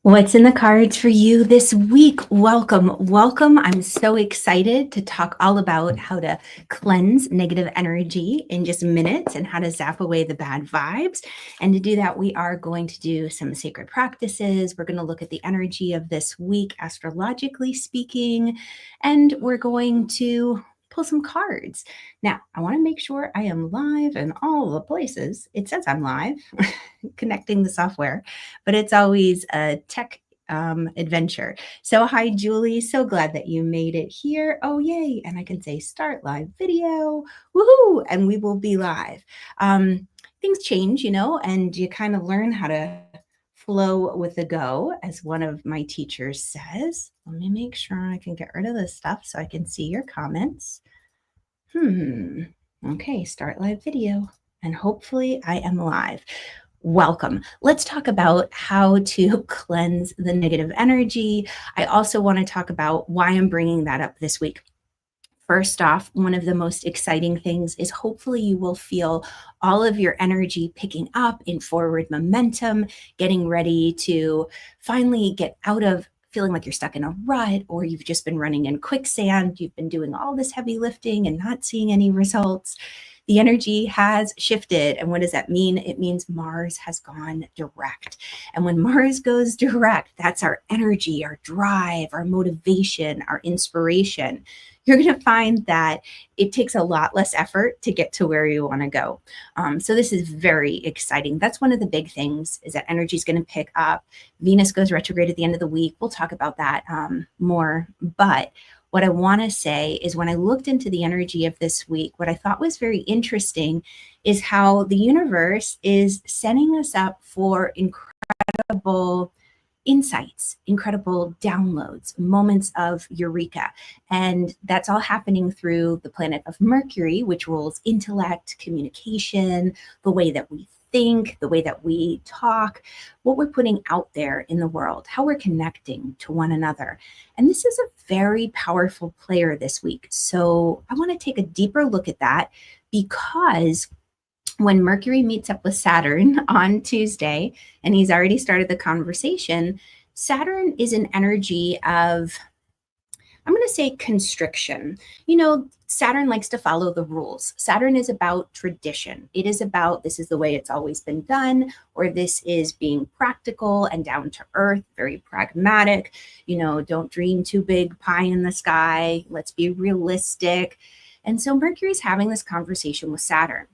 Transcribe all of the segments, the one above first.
What's in the cards for you this week? Welcome, welcome. I'm so excited to talk all about how to cleanse negative energy in just minutes and how to zap away the bad vibes. And to do that, we are going to do some sacred practices. We're going to look at the energy of this week, astrologically speaking, and we're going to pull some cards. Now, I want to make sure I am live in all the places. It says I'm live, connecting the software, but it's always a tech adventure. So hi, Julie. So glad that you made it here. Oh, yay. And I can say start live video. Woohoo. And we will be live. Things change, and you kind of learn how to flow with the go, as one of my teachers says. Let me make sure I can get rid of this stuff so I can see your comments. Okay, start live video. And hopefully I am live. Welcome. Let's talk about how to cleanse the negative energy. I also want to talk about why I'm bringing that up this week. First off, one of the most exciting things is hopefully you will feel all of your energy picking up in forward momentum, getting ready to finally get out of feeling like you're stuck in a rut, or you've just been running in quicksand. You've been doing all this heavy lifting and not seeing any results. The energy has shifted. And what does that mean? It means Mars has gone direct. And when Mars goes direct, that's our energy, our drive, our motivation, our inspiration. You're going to find that it takes a lot less effort to get to where you want to go. So this is very exciting. That's one of the big things, is that energy is going to pick up. Venus goes retrograde at the end of the week. We'll talk about that more. But what I want to say is, when I looked into the energy of this week, what I thought was very interesting is how the universe is setting us up for incredible insights, incredible downloads, moments of eureka. And that's all happening through the planet of Mercury, which rules intellect, communication, the way that we think, the way that we talk, what we're putting out there in the world, how we're connecting to one another. And this is a very powerful player this week. So I want to take a deeper look at that, because when Mercury meets up with Saturn on Tuesday, and he's already started the conversation, Saturn is an energy of, I'm going to say, constriction. Saturn likes to follow the rules. Saturn is about tradition. It is about, this is the way it's always been done, or this is being practical and down to earth, very pragmatic. Don't dream too big, pie in the sky. Let's be realistic. And so Mercury's having this conversation with Saturn.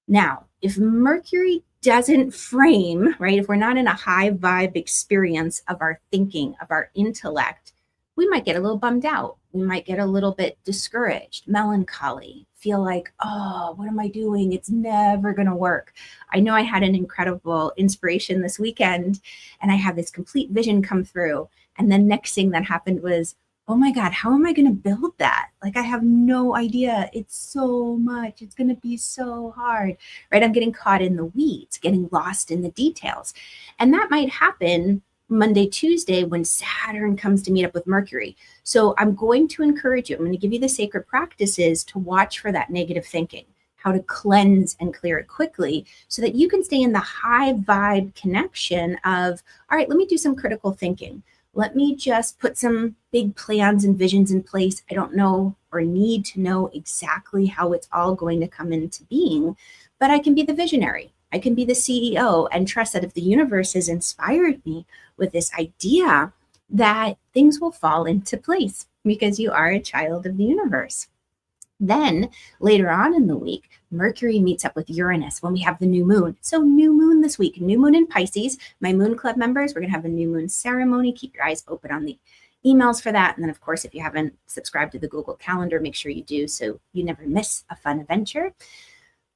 Now, if Mercury doesn't frame, right, if we're not in a high vibe experience of our thinking, of our intellect, we might get a little bummed out. We might get a little bit discouraged, melancholy, feel like, oh, what am I doing? It's never going to work. I know I had an incredible inspiration this weekend, and I had this complete vision come through. And the next thing that happened was, oh my God, how am I going to build that? Like, I have no idea. It's so much. It's going to be so hard, right? I'm getting caught in the weeds, getting lost in the details. And that might happen Monday, Tuesday, when Saturn comes to meet up with Mercury. So I'm going to encourage you, I'm going to give you the sacred practices to watch for that negative thinking, how to cleanse and clear it quickly, so that you can stay in the high vibe connection of, all right, let me do some critical thinking. Let me just put some big plans and visions in place. I don't know or need to know exactly how it's all going to come into being, but I can be the visionary. I can be the CEO, and trust that if the universe has inspired me with this idea, that things will fall into place, because you are a child of the universe. Then later on in the week, Mercury meets up with Uranus when we have the new moon. So new moon this week, new moon in Pisces. My Moon Club members, we're going to have a new moon ceremony. Keep your eyes open on the emails for that. And then, of course, if you haven't subscribed to the Google Calendar, make sure you do, so you never miss a fun adventure.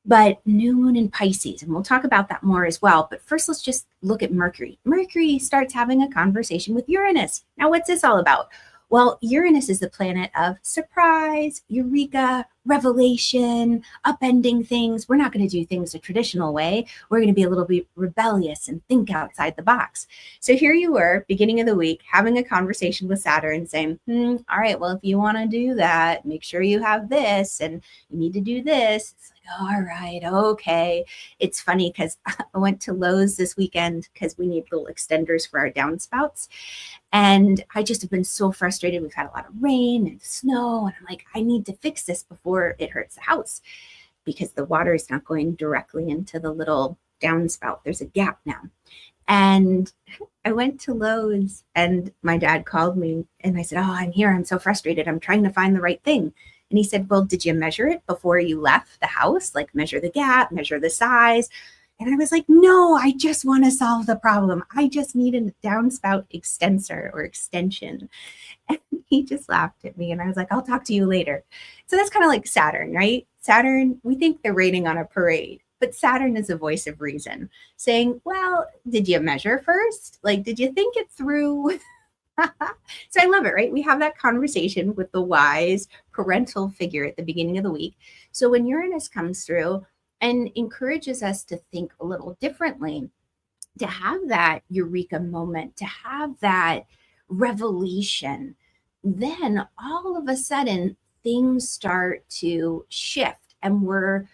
But new moon in Pisces, and we'll talk about that more as well. But first, let's just look at Mercury. Mercury starts having a conversation with Uranus. Now, what's this all about? Well, Uranus is the planet of surprise, eureka, revelation, upending things. We're not going to do things the traditional way. We're going to be a little bit rebellious and think outside the box. So here you were, beginning of the week, having a conversation with Saturn, saying, all right, well, if you want to do that, make sure you have this, and you need to do this. It's like, all right, okay. It's funny because I went to Lowe's this weekend because we need little extenders for our downspouts. And I just have been so frustrated. We've had a lot of rain and snow. And I'm like, I need to fix this before it hurts the house because the water is not going directly into the little downspout. There's a gap now. And I went to Lowe's and my dad called me and I said, oh, I'm here. I'm so frustrated. I'm trying to find the right thing. And he said, well, did you measure it before you left the house? Like measure the gap, measure the size. And I was like, no, I just want to solve the problem. I just need a downspout extensor or extension. And he just laughed at me and I was like, I'll talk to you later. So that's kind of like Saturn, right? Saturn, we think they're raining on a parade, but Saturn is a voice of reason saying, well, did you measure first? Like, did you think it through? So I love it, right? We have that conversation with the wise parental figure at the beginning of the week. So when Uranus comes through and encourages us to think a little differently, to have that eureka moment, to have that revelation, then all of a sudden things start to shift. And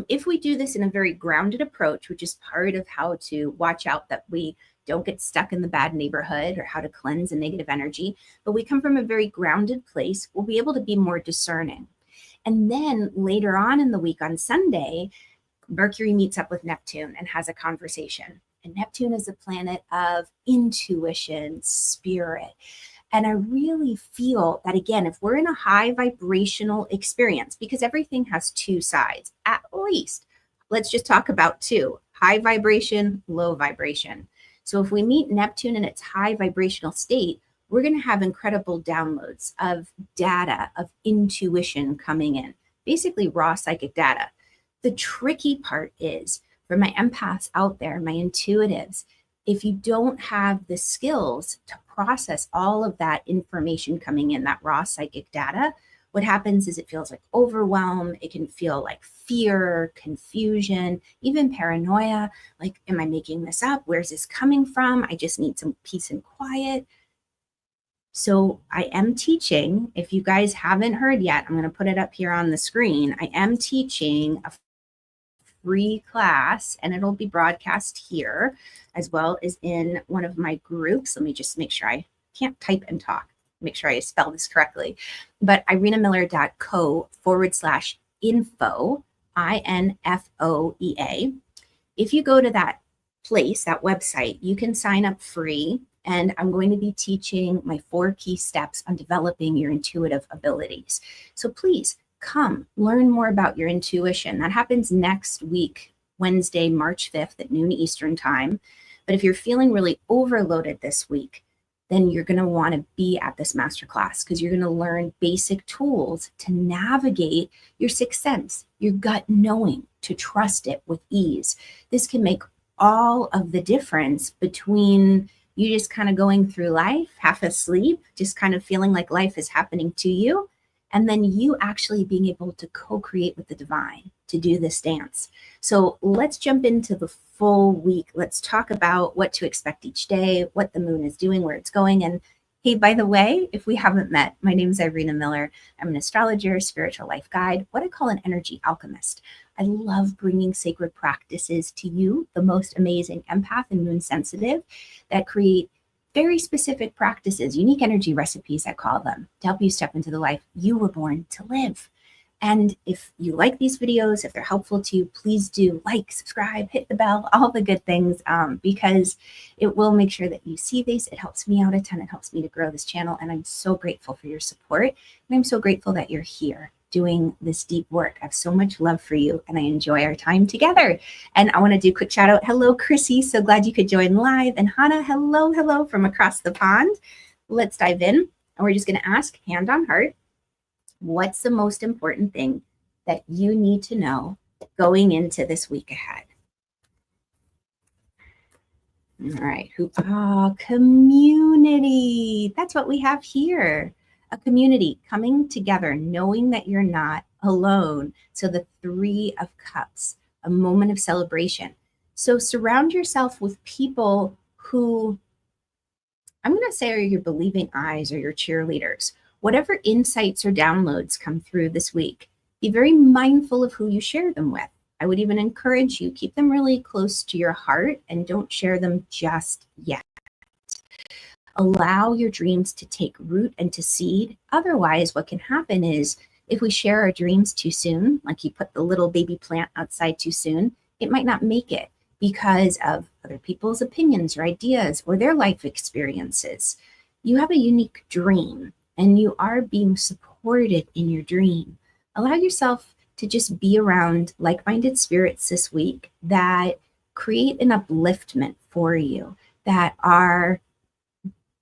if we do this in a very grounded approach, which is part of how to watch out that we don't get stuck in the bad neighborhood or how to cleanse a negative energy, but we come from a very grounded place, we'll be able to be more discerning. And then later on in the week on Sunday, Mercury meets up with Neptune and has a conversation. And Neptune is a planet of intuition, spirit. And I really feel that, again, if we're in a high vibrational experience, because everything has two sides, at least, let's just talk about two: high vibration, low vibration. So if we meet Neptune in its high vibrational state, we're going to have incredible downloads of data, of intuition coming in, basically raw psychic data. The tricky part is for my empaths out there, my intuitives, if you don't have the skills to process all of that information coming in, that raw psychic data, what happens is it feels like overwhelm. It can feel like fear, confusion, even paranoia. Like, am I making this up? Where's this coming from? I just need some peace and quiet. So I am teaching, if you guys haven't heard yet, I'm going to put it up here on the screen. I am teaching a free class and it'll be broadcast here as well as in one of my groups. Let me just make sure I can't type and talk. Make sure I spell this correctly. But irenamiller.co/info, INFOEA. If you go to that place, that website, you can sign up free. And I'm going to be teaching my 4 key steps on developing your intuitive abilities. So please come learn more about your intuition. That happens next week, Wednesday, March 5th at noon Eastern time. But if you're feeling really overloaded this week, then you're going to want to be at this masterclass because you're going to learn basic tools to navigate your sixth sense, your gut knowing, to trust it with ease. This can make all of the difference between you just kind of going through life, half asleep, just kind of feeling like life is happening to you, and then you actually being able to co-create with the divine to do this dance. So let's jump into the full week. Let's talk about what to expect each day, what the moon is doing, where it's going. And hey, by the way, if we haven't met, my name is Irina Miller. I'm an astrologer, spiritual life guide, what I call an energy alchemist. I love bringing sacred practices to you, the most amazing empath and moon sensitive, that create very specific practices, unique energy recipes, I call them, to help you step into the life you were born to live. And if you like these videos, if they're helpful to you, please do like, subscribe, hit the bell, all the good things, because it will make sure that you see these. It helps me out a ton. It helps me to grow this channel. And I'm so grateful for your support. And I'm so grateful that you're here doing this deep work. I have so much love for you and I enjoy our time together. And I want to do a quick shout out. Hello, Chrissy. So glad you could join live. And Hannah, hello from across the pond. Let's dive in. And we're just going to ask, hand on heart, what's the most important thing that you need to know going into this week ahead? All right. Community. That's what we have here. A community coming together, knowing that you're not alone. So the 3 of Cups, a moment of celebration. So surround yourself with people who, I'm going to say, are your believing eyes or your cheerleaders. Whatever insights or downloads come through this week, Be very mindful of who you share them with. I would even encourage you, keep them really close to your heart and don't share them just yet. Allow your dreams to take root and to seed. Otherwise, what can happen is if we share our dreams too soon, like you put the little baby plant outside too soon, it might not make it because of other people's opinions or ideas or their life experiences. You have a unique dream and you are being supported in your dream. Allow yourself to just be around like-minded spirits this week that create an upliftment for you, that are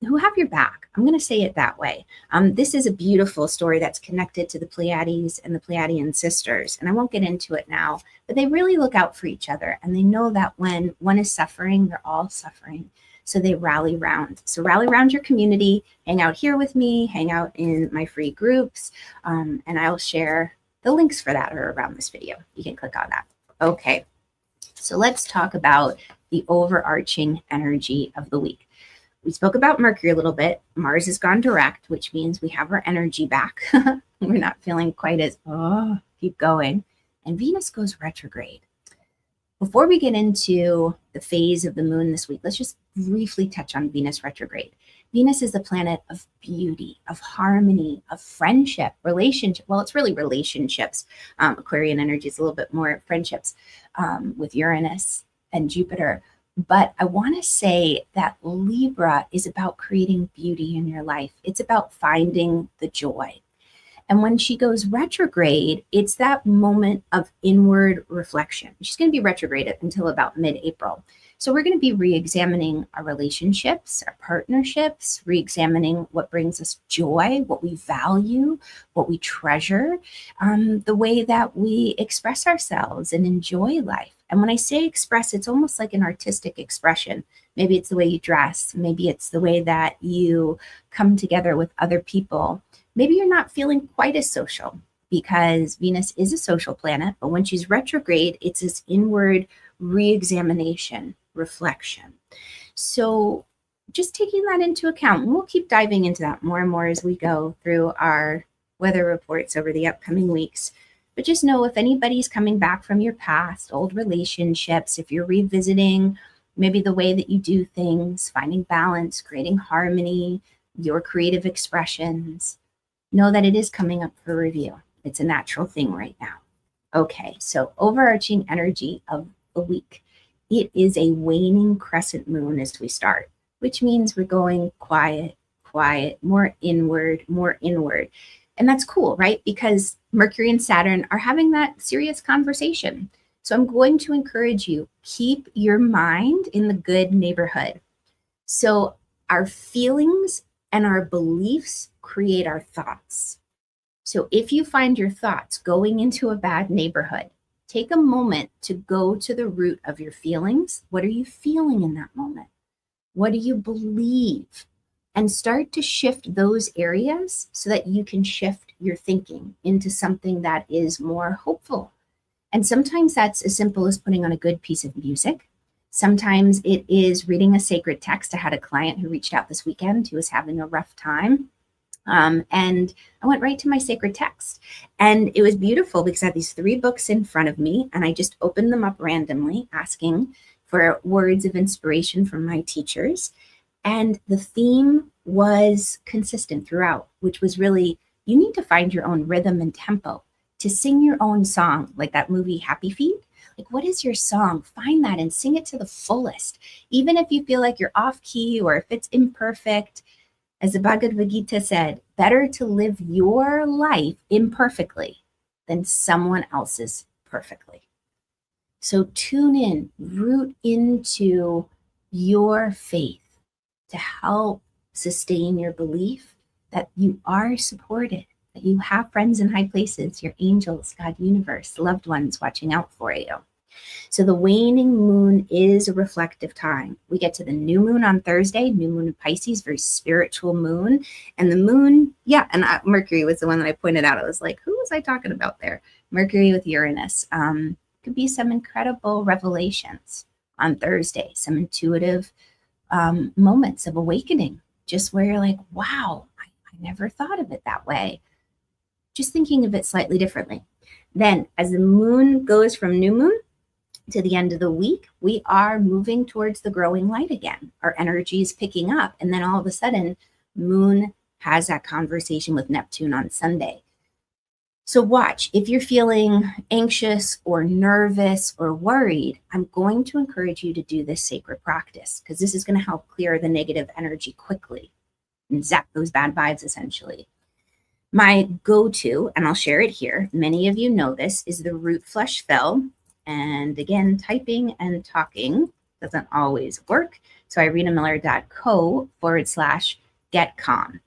who have your back. I'm going to say it that way. This is a beautiful story that's connected to the Pleiades and the Pleiadian sisters, and I won't get into it now, but they really look out for each other, and they know that when one is suffering, they're all suffering. So they rally round. So rally around your community, hang out here with me, hang out in my free groups, and I'll share the links for that are around this video. You can click on that. Okay, so let's talk about the overarching energy of the week. We spoke about Mercury a little bit. Mars has gone direct, which means we have our energy back. We're not feeling quite as, keep going. And Venus goes retrograde. Before we get into the phase of the moon this week, let's just briefly touch on Venus retrograde. Venus is the planet of beauty, of harmony, of friendship, relationship. Well, it's really relationships. Aquarian energy is a little bit more friendships with Uranus and Jupiter. But I want to say that Libra is about creating beauty in your life. It's about finding the joy. And when she goes retrograde, it's that moment of inward reflection. She's going to be retrograde until about mid-April. So we're going to be re-examining our relationships, our partnerships, re-examining what brings us joy, what we value, what we treasure, the way that we express ourselves and enjoy life. And when I say express, it's almost like an artistic expression. Maybe it's the way you dress. Maybe it's the way that you come together with other people. Maybe you're not feeling quite as social because Venus is a social planet, but when she's retrograde, it's this inward re-examination, reflection. So just taking that into account, and we'll keep diving into that more and more as we go through our weather reports over the upcoming weeks. But just know if anybody's coming back from your past, old relationships, if you're revisiting maybe the way that you do things, finding balance, creating harmony, your creative expressions, know that it is coming up for review. It's a natural thing right now. Okay, so overarching energy of the week. It is a waning crescent moon as we start, which means we're going quiet, more inward. And that's cool, right? Because Mercury and Saturn are having that serious conversation. So I'm going to encourage you, keep your mind in the good neighborhood. So our feelings and our beliefs create our thoughts. So if you find your thoughts going into a bad neighborhood, take a moment to go to the root of your feelings. What are you feeling in that moment? What do you believe? And start to shift those areas so that you can shift your thinking into something that is more hopeful. And sometimes that's as simple as putting on a good piece of music. Sometimes it is reading a sacred text. I had a client who reached out this weekend who was having a rough time. And I went right to my sacred text. And it was beautiful because I had these 3 books in front of me and I just opened them up randomly, asking for words of inspiration from my teachers. And the theme was consistent throughout, which was really, you need to find your own rhythm and tempo to sing your own song, like that movie Happy Feet. Like, what is your song? Find that and sing it to the fullest. Even if you feel like you're off key or if it's imperfect, as the Bhagavad Gita said, better to live your life imperfectly than someone else's perfectly. So tune in, root into your faith to help sustain your belief that you are supported, that you have friends in high places, your angels, God, universe, loved ones watching out for you. So the waning moon is a reflective time. We get to the new moon on Thursday, new moon in Pisces, very spiritual moon. And the moon, Mercury was the one that I pointed out. I was like, who was I talking about there? Mercury with Uranus. Could be some incredible revelations on Thursday, some intuitive moments of awakening, just where you're like, wow, I never thought of it that way. Just thinking of it slightly differently. Then as the moon goes from new moon to the end of the week, we are moving towards the growing light again. Our energy is picking up. And then all of a sudden, moon has that conversation with Neptune on Sunday. So watch, if you're feeling anxious or nervous or worried, I'm going to encourage you to do this sacred practice because this is going to help clear the negative energy quickly and zap those bad vibes essentially. My go-to, and I'll share it here, many of you know this, is the root flush spell. And again, typing and talking doesn't always work. So irenamiller.co/get calm.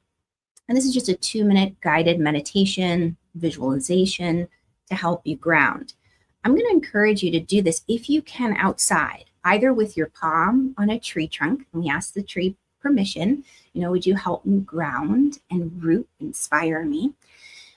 And this is just a 2-minute guided meditation, visualization to help you ground. I'm going to encourage you to do this if you can outside, either with your palm on a tree trunk, and we ask the tree permission, would you help me ground and root, inspire me?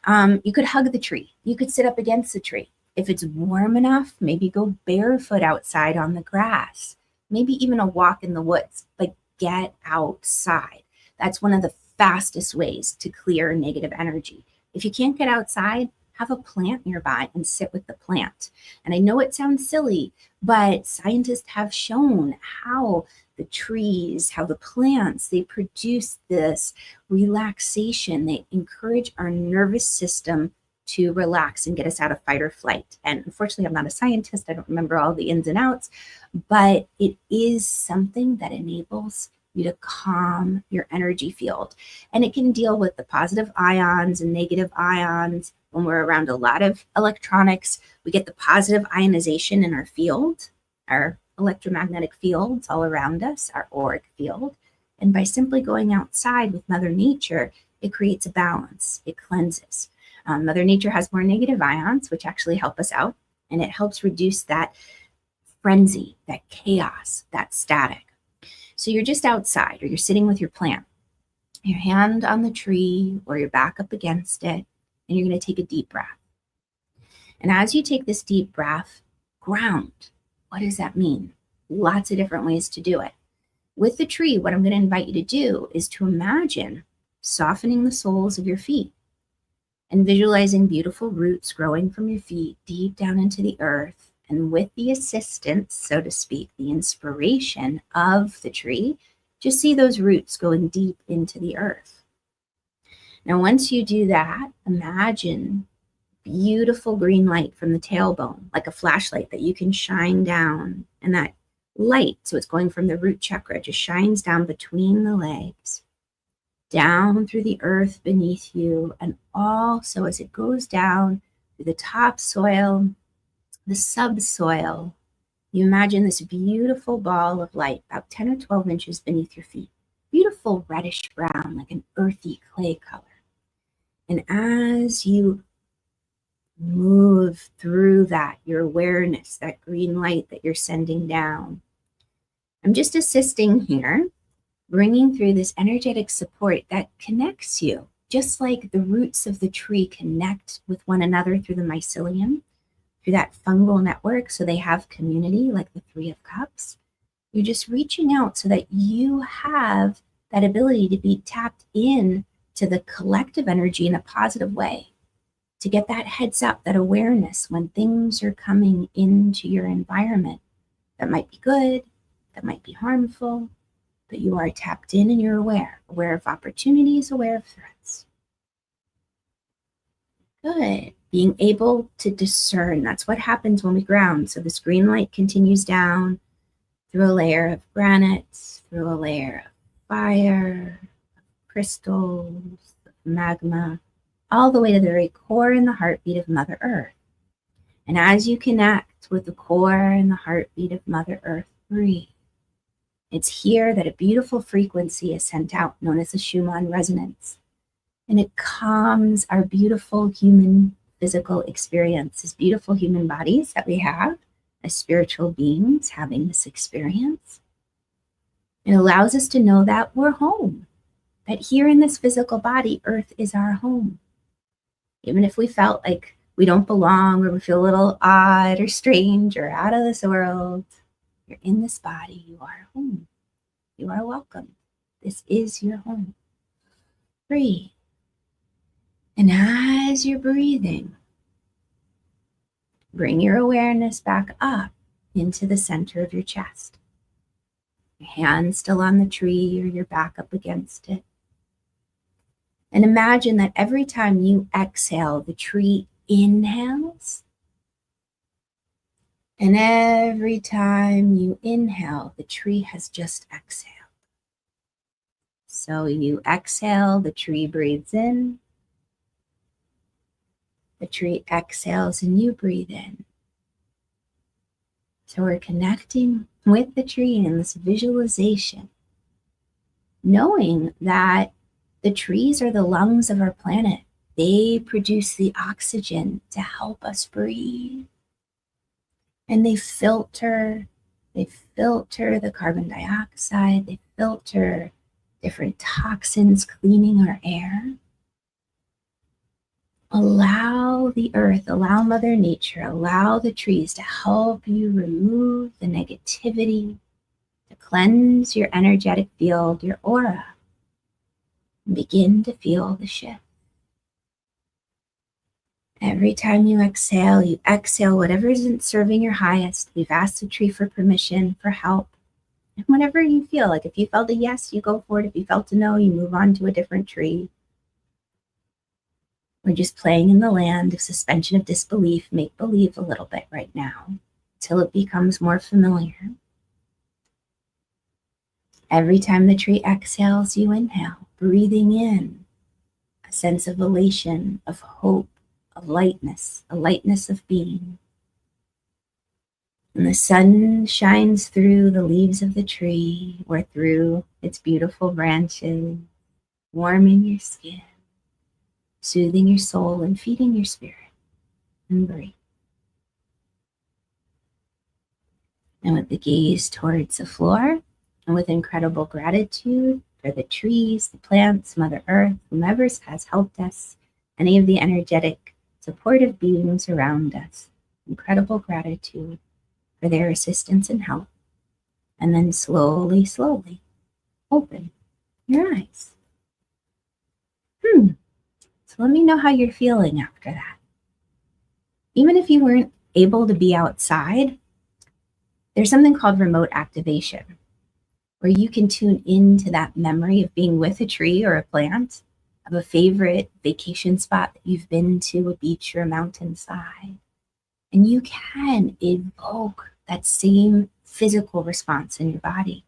You could hug the tree. You could sit up against the tree. If it's warm enough, maybe go barefoot outside on the grass, maybe even a walk in the woods, but get outside. That's one of the fastest ways to clear negative energy. If you can't get outside, have a plant nearby and sit with the plant. And I know it sounds silly, but scientists have shown how the trees, how the plants, they produce this relaxation. They encourage our nervous system to relax and get us out of fight or flight. And unfortunately, I'm not a scientist. I don't remember all the ins and outs, but it is something that enables you to calm your energy field. And it can deal with the positive ions and negative ions. When we're around a lot of electronics, we get the positive ionization in our field, our electromagnetic fields all around us, our auric field. And by simply going outside with Mother Nature, it creates a balance. It cleanses. Mother Nature has more negative ions, which actually help us out, and it helps reduce that frenzy, that chaos, that static. So you're just outside, or you're sitting with your plant, your hand on the tree, or your back up against it, and you're going to take a deep breath. And as you take this deep breath, ground. What does that mean? Lots of different ways to do it. With the tree, what I'm going to invite you to do is to imagine softening the soles of your feet and visualizing beautiful roots growing from your feet deep down into the earth. And with the assistance, so to speak, the inspiration of the tree, just see those roots going deep into the earth. Now, once you do that, imagine beautiful green light from the tailbone, like a flashlight that you can shine down. And that light, so it's going from the root chakra, just shines down between the legs, down through the earth beneath you, and also as it goes down through the topsoil, the subsoil, you imagine this beautiful ball of light about 10 or 12 inches beneath your feet. Beautiful reddish brown, like an earthy clay color. And as you move through that, your awareness, that green light that you're sending down, I'm just assisting here, bringing through this energetic support that connects you, just like the roots of the tree connect with one another through the mycelium, through that fungal network, so they have community like the Three of Cups. You're just reaching out so that you have that ability to be tapped in to the collective energy in a positive way, to get that heads up, that awareness when things are coming into your environment that might be good, that might be harmful, but you are tapped in and you're aware of opportunities, aware of threats. Good. Being able to discern, that's what happens when we ground. So this green light continues down through a layer of granite, through a layer of fire, crystals, magma, all the way to the very core and the heartbeat of Mother Earth. And as you connect with the core and the heartbeat of Mother Earth, breathe. It's here that a beautiful frequency is sent out, known as the Schumann resonance. And it calms our beautiful human physical experience, these beautiful human bodies that we have as spiritual beings having this experience. It allows us to know that we're home, that here in this physical body, Earth is our home. Even if we felt like we don't belong, or we feel a little odd or strange or out of this world, you're in this body, you are home. You are welcome. This is your home. Breathe. And as you're breathing, Bring your awareness back up into the center of your chest. Your hands still on the tree or your back up against it. And imagine that every time you exhale, the tree inhales. And every time you inhale, the tree has just exhaled. So you exhale, the tree breathes in. The tree exhales and you breathe in. So we're connecting with the tree in this visualization, knowing that the trees are the lungs of our planet. They produce the oxygen to help us breathe. And they filter the carbon dioxide, they filter different toxins, cleaning our air. Allow the earth, allow Mother Nature, allow the trees to help you remove the negativity, to cleanse your energetic field, your aura. And begin to feel the shift. Every time you exhale whatever isn't serving your highest. We've asked the tree for permission, for help. And whatever you feel, like if you felt a yes, you go for it. If you felt a no, you move on to a different tree. We're just playing in the land of suspension of disbelief, make believe a little bit right now, until it becomes more familiar. Every time the tree exhales, you inhale, breathing in a sense of elation, of hope, of lightness, a lightness of being. And the sun shines through the leaves of the tree or through its beautiful branches, warming your skin, soothing your soul and feeding your spirit. And breathe. And with the gaze towards the floor, and with incredible gratitude for the trees, the plants, Mother Earth, whomever has helped us, any of the energetic, supportive beings around us, incredible gratitude for their assistance and help. And then slowly, slowly open your eyes. So let me know how you're feeling after that. Even if you weren't able to be outside, there's something called remote activation, where you can tune into that memory of being with a tree or a plant, of a favorite vacation spot that you've been to, a beach or a mountainside. And you can evoke that same physical response in your body.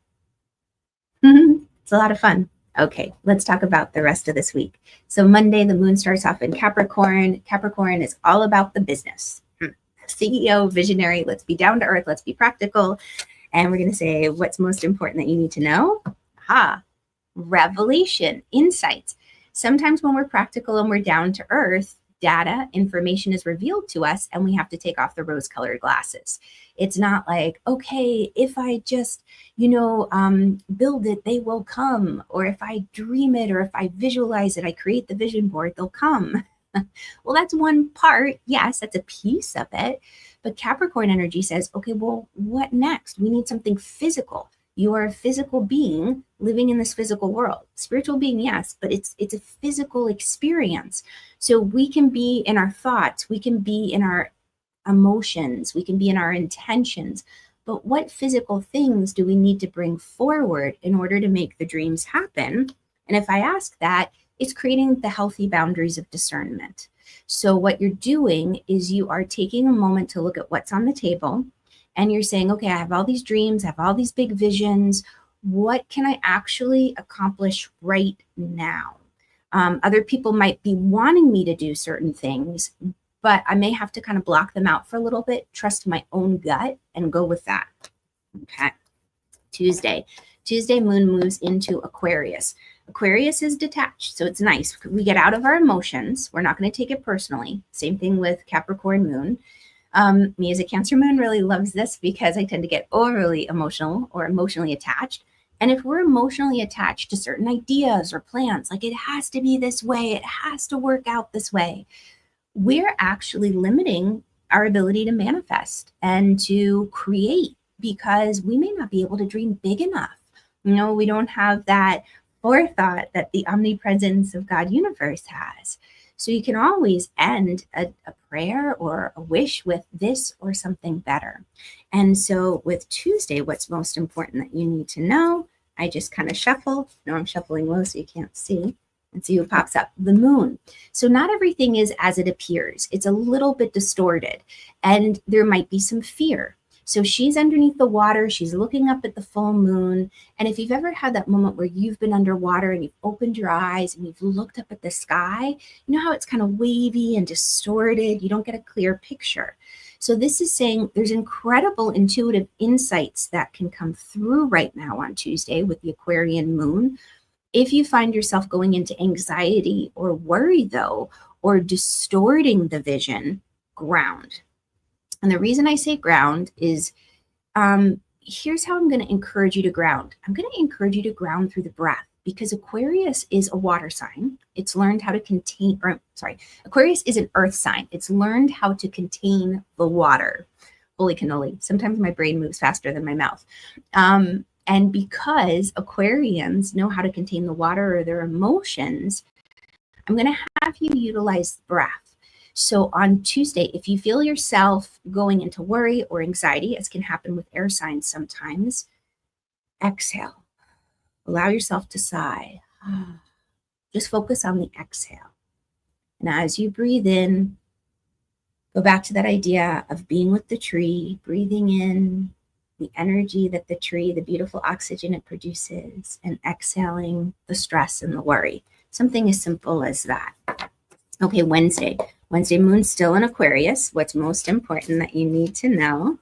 It's a lot of fun. Okay, let's talk about the rest of this week. So Monday, the moon starts off in Capricorn. Capricorn is all about the business. CEO, visionary, let's be down to earth, let's be practical. And we're going to say what's most important that you need to know. Revelation, insights. Sometimes when we're practical and we're down to earth, data, information is revealed to us and we have to take off the rose-colored glasses. It's not like, okay, if I just, build it, they will come. Or if I dream it, or if I visualize it, I create the vision board, they'll come. Well, that's one part. Yes, that's a piece of it. But Capricorn energy says, okay, well, what next? We need something physical. You are a physical being living in this physical world. Spiritual being, yes, but it's a physical experience. So we can be in our thoughts, we can be in our emotions, we can be in our intentions. But what physical things do we need to bring forward in order to make the dreams happen? And if I ask that, it's creating the healthy boundaries of discernment. So what you're doing is you are taking a moment to look at what's on the table, and you're saying, okay, I have all these dreams, I have all these big visions. What can I actually accomplish right now? Other people might be wanting me to do certain things, but I may have to kind of block them out for a little bit, trust my own gut, and go with that. Okay. Tuesday, moon moves into Aquarius. Aquarius is detached, so it's nice. We get out of our emotions. We're not going to take it personally. Same thing with Capricorn moon. Me as a Cancer moon really loves this because I tend to get overly emotional or emotionally attached. And if we're emotionally attached to certain ideas or plans, like it has to be this way, it has to work out this way, we're actually limiting our ability to manifest and to create because we may not be able to dream big enough. We don't have that forethought that the omnipresence of God universe has. So you can always end a prayer or a wish with this or something better. And so with Tuesday, what's most important that you need to know, I just kind of shuffle. No, I'm shuffling low so you can't see. And see who pops up. The moon. So not everything is as it appears. It's a little bit distorted, and there might be some fear. So she's underneath the water. She's looking up at the full moon. And if you've ever had that moment where you've been underwater and you've opened your eyes and you've looked up at the sky, you know how it's kind of wavy and distorted? You don't get a clear picture. So this is saying there's incredible intuitive insights that can come through right now on Tuesday with the Aquarian moon. If you find yourself going into anxiety or worry, though, or distorting the vision, ground. And the reason I say ground is here's how I'm going to encourage you to ground. I'm going to encourage you to ground through the breath, because Aquarius is a water sign. It's learned how to contain, Aquarius is an earth sign. It's learned how to contain the water. Holy cannoli. Sometimes my brain moves faster than my mouth. And because Aquarians know how to contain the water or their emotions, I'm going to have you utilize breath. So on Tuesday, if you feel yourself going into worry or anxiety, as can happen with air signs sometimes, exhale. Allow yourself to sigh. Just focus on the exhale. And as you breathe in, go back to that idea of being with the tree, breathing in the energy that the tree, the beautiful oxygen it produces, and exhaling the stress and the worry. Something as simple as that. Okay, Wednesday. Wednesday, moon's still in Aquarius. What's most important that you need to know?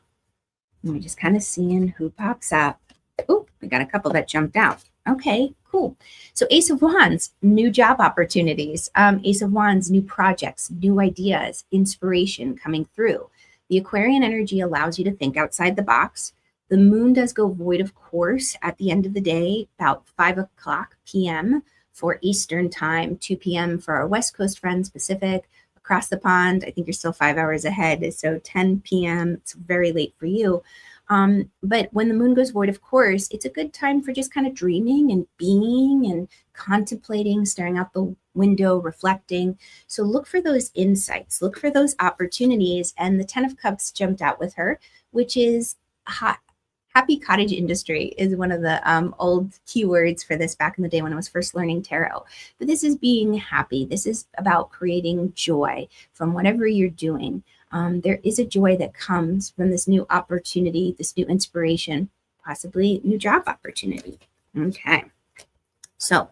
We're just kind of seeing who pops up. Oh, we got a couple that jumped out. Okay, cool. So Ace of Wands, new job opportunities. Ace of Wands, new projects, new ideas, inspiration coming through. The Aquarian energy allows you to think outside the box. The moon does go void of course at the end of the day, about 5:00 p.m. for Eastern time, 2 p.m. for our West Coast friends, Pacific. Across the pond, I think you're still 5 hours ahead. So 10 p.m., it's very late for you. But when the moon goes void of course, it's a good time for just kind of dreaming and being and contemplating, staring out the window, reflecting. So look for those insights, look for those opportunities. And the 10 of Cups jumped out with her, which is hot. Happy cottage industry is one of the old keywords for this back in the day when I was first learning tarot. But this is being happy. This is about creating joy from whatever you're doing. There is a joy that comes from this new opportunity, this new inspiration, possibly new job opportunity. Okay. So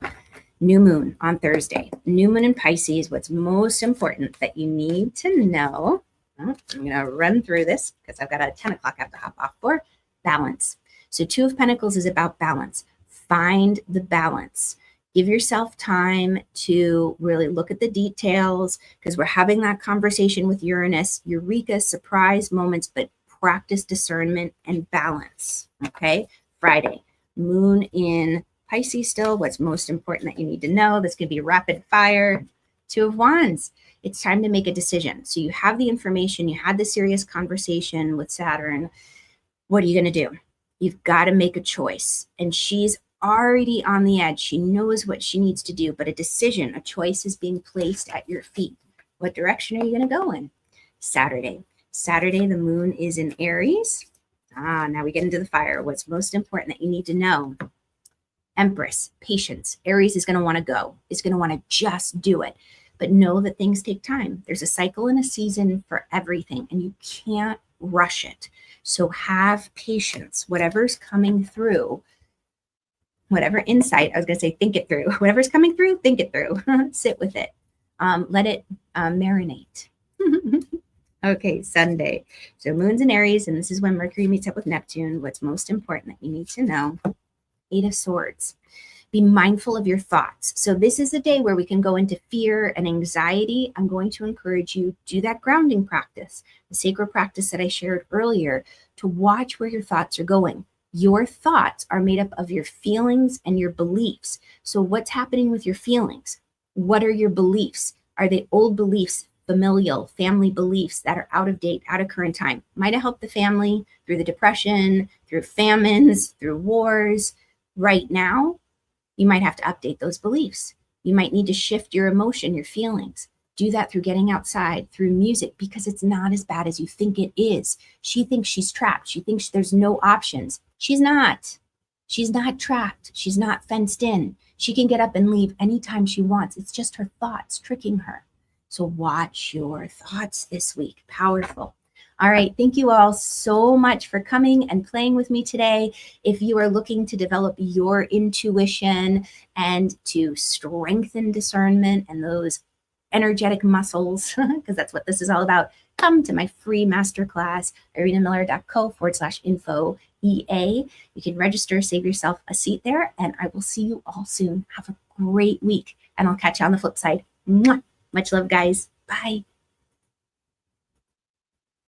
new moon on Thursday. New moon in Pisces. What's most important that you need to know? I'm going to run through this because I've got a 10 o'clock I have to hop off for. Balance. So 2 of Pentacles is about balance. Find the balance. Give yourself time to really look at the details, because we're having that conversation with Uranus, Eureka, surprise moments, but practice discernment and balance. Okay. Friday, moon in Pisces still. What's most important that you need to know? This could be rapid fire. 2 of Wands. It's time to make a decision. So you have the information, you had the serious conversation with Saturn. What are you going to do? You've got to make a choice. And she's already on the edge. She knows what she needs to do, but a decision, a choice is being placed at your feet. What direction are you going to go in? Saturday. Saturday, the moon is in Aries. Now we get into the fire. What's most important that you need to know? Empress, patience. Aries is going to want to go. It's going to want to just do it. But know that things take time. There's a cycle and a season for everything, and you can't rush it. So have patience. Whatever's coming through, whatever insight, I was going to say, think it through. Whatever's coming through, think it through. Sit with it. Let it marinate. Okay, Sunday. So moon's in Aries, and this is when Mercury meets up with Neptune. What's most important that you need to know? 8 of Swords. Be mindful of your thoughts. So this is a day where we can go into fear and anxiety. I'm going to encourage you to do that grounding practice, the sacred practice that I shared earlier, to watch where your thoughts are going. Your thoughts are made up of your feelings and your beliefs. So what's happening with your feelings? What are your beliefs? Are they old beliefs, familial, family beliefs that are out of date, out of current time? Might have helped the family through the depression, through famines, through wars. Right now, you might have to update those beliefs. You might need to shift your emotion, your feelings. Do that through getting outside, through music, because it's not as bad as you think it is. She thinks she's trapped. She thinks there's no options. She's not. She's not trapped. She's not fenced in. She can get up and leave anytime she wants. It's just her thoughts tricking her. So watch your thoughts this week. Powerful. All right. Thank you all so much for coming and playing with me today. If you are looking to develop your intuition and to strengthen discernment and those energetic muscles, because that's what this is all about, come to my free masterclass, irinamiller.co/info EA. You can register, save yourself a seat there, and I will see you all soon. Have a great week, and I'll catch you on the flip side. Mwah! Much love, guys. Bye.